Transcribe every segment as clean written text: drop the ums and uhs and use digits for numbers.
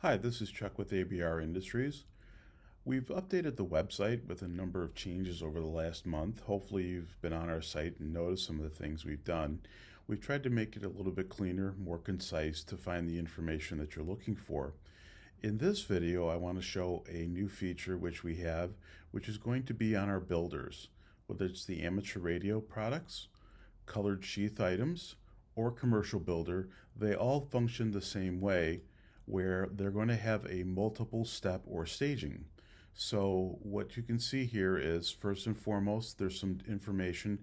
Hi, this is Chuck with ABR Industries. We've updated the website with a number of changes over the last month. Hopefully you've been on our site and noticed some of the things we've done. We've tried to make it a little bit cleaner, more concise to find the information that you're looking for. In this video, I want to show a new feature which we have, which is going to be on our builders, whether it's the amateur radio products, colored sheath items, or commercial builder. They all function the same way, where they're going to have a multiple step or staging. So what you can see here is, first and foremost, there's some information,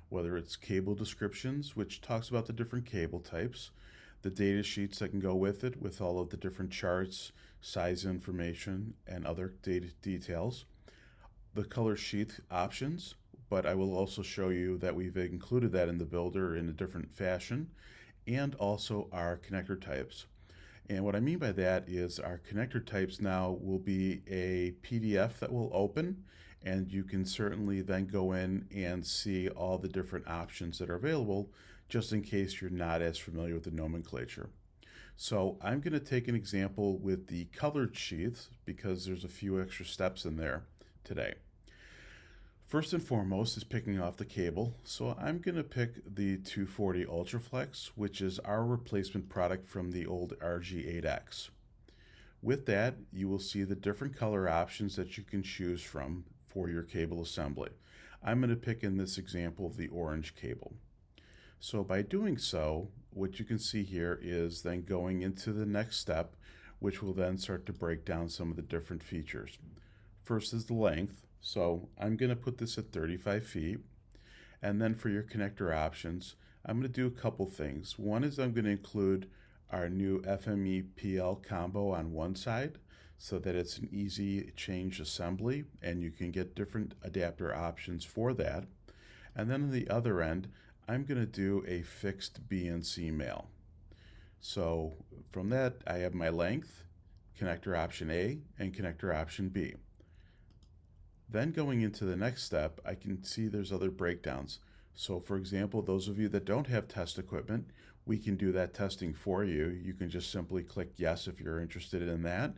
whether it's cable descriptions, which talks about the different cable types, the data sheets that can go with it with all of the different charts, size information, and other data details, the color sheath options, but I will also show you that we've included that in the builder in a different fashion, and also our connector types. And what I mean by that is our connector types now will be a PDF that will open, and you can certainly then go in and see all the different options that are available, just in case you're not as familiar with the nomenclature. So I'm going to take an example with the colored sheaths because there's a few extra steps in there today. First and foremost is picking off the cable. So I'm going to pick the 240 Ultraflex, which is our replacement product from the old RG8X. With that, you will see the different color options that you can choose from for your cable assembly. I'm going to pick in this example the orange cable. So by doing so, what you can see here is then going into the next step, which will then start to break down some of the different features. First is the length. So I'm going to put this at 35 feet. And then for your connector options, I'm going to do a couple things. One is I'm going to include our new FME PL combo on one side so that it's an easy change assembly and you can get different adapter options for that. And then on the other end, I'm going to do a fixed BNC male. So from that, I have my length, connector option A, and connector option B. Then going into the next step, I can see there's other breakdowns. So for example, those of you that don't have test equipment, we can do that testing for you. You can just simply click yes if you're interested in that.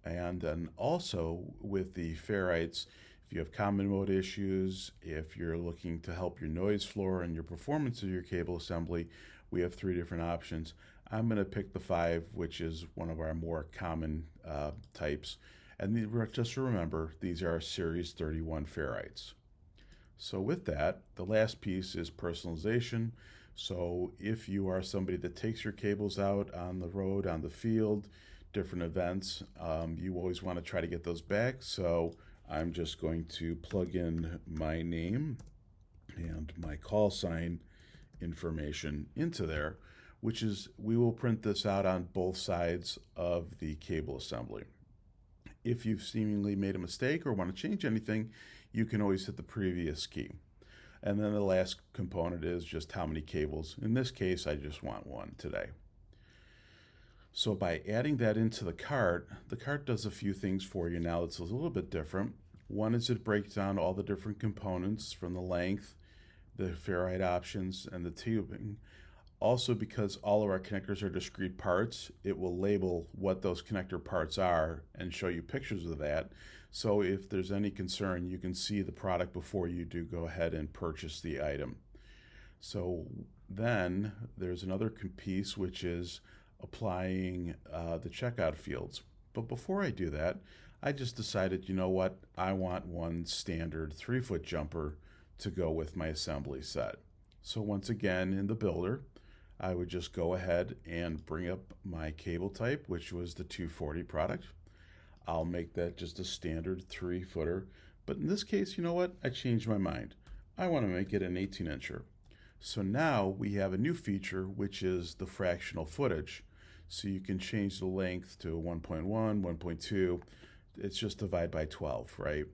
And then also with the ferrites, if you have common mode issues, if you're looking to help your noise floor and your performance of your cable assembly, we have 3 different options. I'm going to pick the 5, which is one of our more common types. And just remember, these are Series 31 ferrites. So with that, the last piece is personalization. So if you are somebody that takes your cables out on the road, on the field, different events, you always want to try to get those back. So I'm just going to plug in my name and my call sign information into there, which is, we will print this out on both sides of the cable assembly. If you've seemingly made a mistake or want to change anything, you can always hit the previous key. And then the last component is just how many cables. In this case, I just want 1 today. So by adding that into the cart does a few things for you now that's a little bit different. One is it breaks down all the different components from the length, the ferrite options, and the tubing. Also, because all of our connectors are discrete parts, it will label what those connector parts are and show you pictures of that. So if there's any concern, you can see the product before you do go ahead and purchase the item. So then there's another piece, which is applying the checkout fields. But before I do that, I just decided, you know what, I want one standard 3-foot jumper to go with my assembly set. So once again, in the builder, I would just go ahead and bring up my cable type, which was the 240 product. I'll make that just a standard 3-footer. But in this case, you know what? I changed my mind. I want to make it an 18-incher. So now we have a new feature, which is the fractional footage. So you can change the length to 1.1, 1.2. It's just divide by 12, right?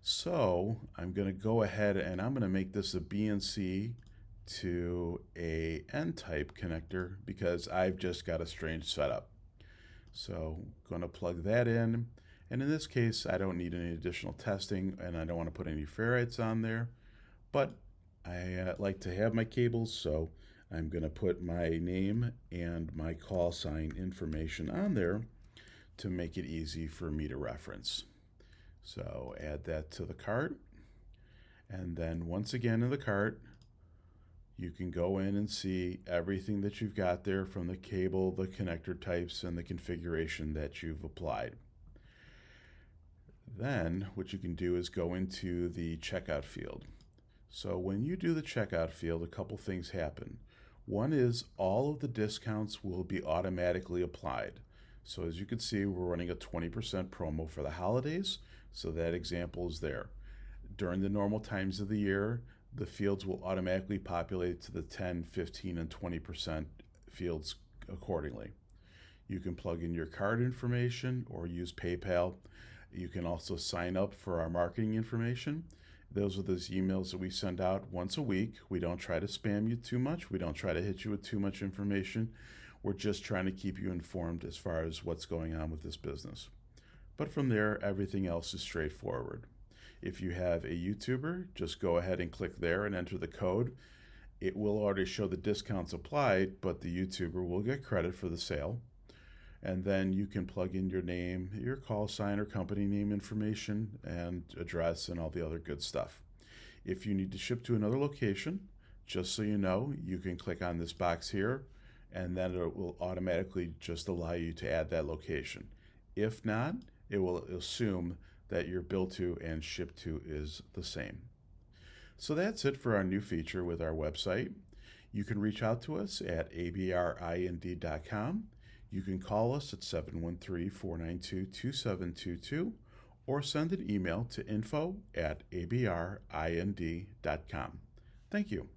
So I'm going to go ahead and I'm going to make this a BNC to a N-type connector because I've just got a strange setup. So I'm going to plug that in, and in this case I don't need any additional testing and I don't want to put any ferrites on there, but I like to have my cables, so I'm going to put my name and my call sign information on there. to make it easy for me to reference. So add that to the cart. And then once again in the cart, you can go in and see everything that you've got there from the cable, the connector types, and the configuration that you've applied. Then what you can do is go into the checkout field. So when you do the checkout field, a couple things happen. One is all of the discounts will be automatically applied. So as you can see, we're running a 20% promo for the holidays, so that example is there. During the normal times of the year, the fields will automatically populate to the 10, 15, and 20% fields accordingly. You can plug in your card information or use PayPal. You can also sign up for our marketing information. Those are those emails that we send out once a week. We don't try to spam you too much. We don't try to hit you with too much information. We're just trying to keep you informed as far as what's going on with this business. But from there, everything else is straightforward. If you have a YouTuber, just go ahead and click there and enter the code. It will already show the discounts applied, but the YouTuber will get credit for the sale. And then you can plug in your name, your call sign or company name information, and address, and all the other good stuff. If you need to ship to another location, just so you know, you can click on this box here, and then it will automatically just allow you to add that location. If not, it will assume that your bill to and ship to is the same. So that's it for our new feature with our website. You can reach out to us at abrind.com. You can call us at 713-492-2722 or send an email to info@abrind.com. Thank you.